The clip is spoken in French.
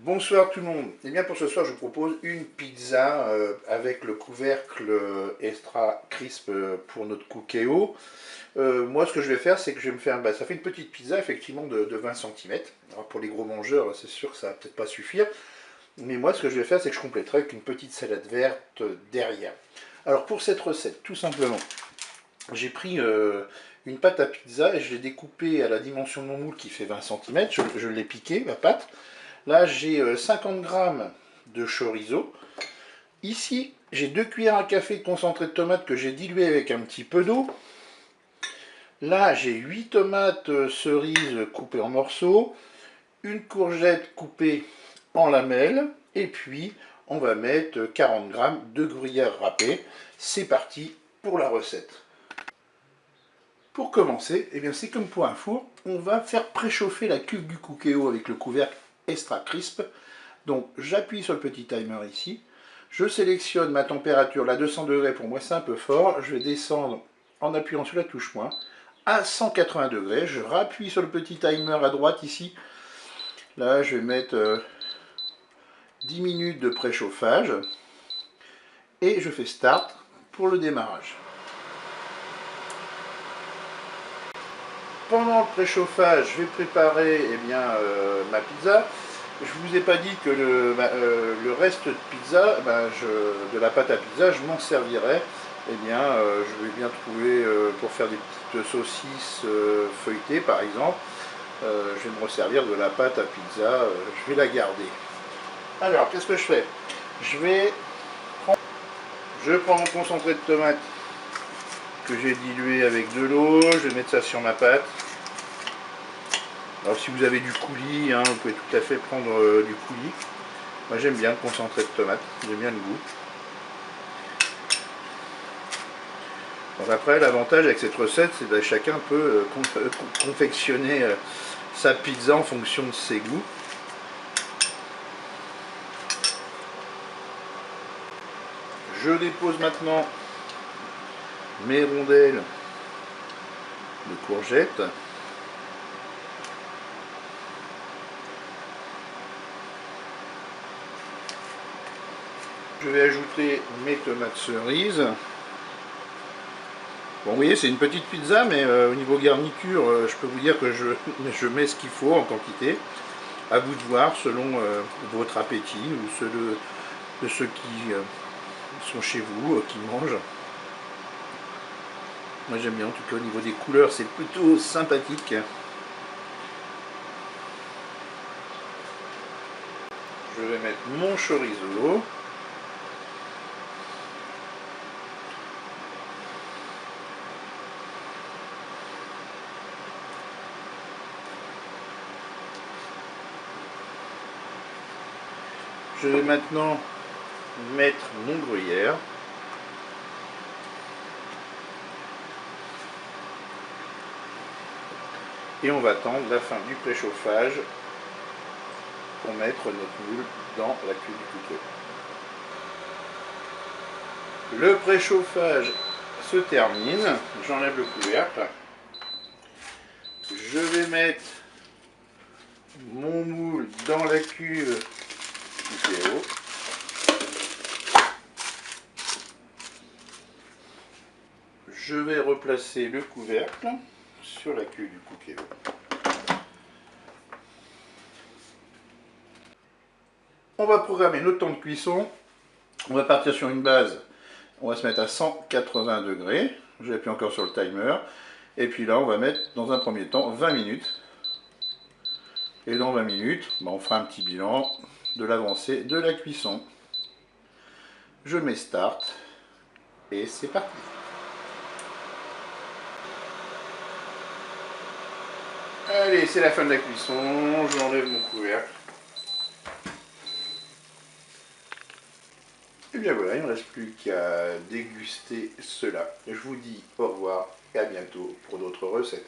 Bonsoir tout le monde. Et bien pour ce soir, je vous propose une pizza avec le couvercle extra crisp pour notre cookéo. Moi, ce que je vais faire, c'est que je vais me faire, ça fait une petite pizza effectivement de 20 cm. Alors pour les gros mangeurs, c'est sûr que ça va peut-être pas suffire. Mais moi, ce que je vais faire, c'est que je compléterai avec une petite salade verte derrière. Alors pour cette recette, tout simplement, j'ai pris une pâte à pizza et je l'ai découpée à la dimension de mon moule qui fait 20 cm. Je l'ai piqué, ma pâte. Là, j'ai 50 g de chorizo. Ici, j'ai 2 cuillères à café de concentré de tomate que j'ai dilué avec un petit peu d'eau. Là, j'ai 8 tomates cerises coupées en morceaux, une courgette coupée en lamelles, et puis on va mettre 40 g de gruyère râpée. C'est parti pour la recette. Pour commencer, eh bien c'est comme pour un four, on va faire préchauffer la cuve du cookéo avec le couvercle extra crisp. Donc j'appuie sur le petit timer ici, je sélectionne ma température, là 200 degrés pour moi c'est un peu fort, je vais descendre en appuyant sur la touche moins à 180 degrés, je rappuie sur le petit timer à droite ici, là je vais mettre 10 minutes de préchauffage et je fais start pour le démarrage. Pendant le préchauffage, je vais préparer ma pizza. Je ne vous ai pas dit que le reste de pizza, de la pâte à pizza, je m'en servirai. Je vais bien trouver pour faire des petites saucisses feuilletées par exemple. Je vais me resservir de la pâte à pizza, je vais la garder. Alors, qu'est-ce que je fais? Je prends mon concentré de tomate que j'ai dilué avec de l'eau, je vais mettre ça sur ma pâte. Alors si vous avez du coulis, vous pouvez tout à fait prendre du coulis. Moi j'aime bien le concentré de tomate, j'aime bien le goût. Donc après l'avantage avec cette recette, c'est que chacun peut confectionner sa pizza en fonction de ses goûts. Je dépose maintenant mes rondelles de courgettes. Je vais ajouter mes tomates cerises. Bon, vous voyez, c'est une petite pizza, mais au niveau garniture, je peux vous dire que je mets ce qu'il faut en quantité. À vous de voir selon votre appétit ou ceux de ceux qui sont chez vous, qui mangent. Moi j'aime bien, en tout cas au niveau des couleurs, c'est plutôt sympathique. Je vais mettre mon chorizo. Je vais maintenant mettre mon gruyère. Et on va attendre la fin du préchauffage pour mettre notre moule dans la cuve du cookéo. Le préchauffage se termine, j'enlève le couvercle. Je vais mettre mon moule dans la cuve cookéo. Je vais replacer le couvercle sur la cuve du cookéo. On va programmer notre temps de cuisson. On va partir sur une base. On va se mettre à 180 degrés. J'appuie encore sur le timer. Et puis là, on va mettre dans un premier temps 20 minutes. Et dans 20 minutes, on fera un petit bilan de l'avancée de la cuisson. Je mets start. Et c'est parti. Allez, c'est la fin de la cuisson. J'enlève mon couvercle. Et bien voilà, il ne me reste plus qu'à déguster cela. Je vous dis au revoir et à bientôt pour d'autres recettes.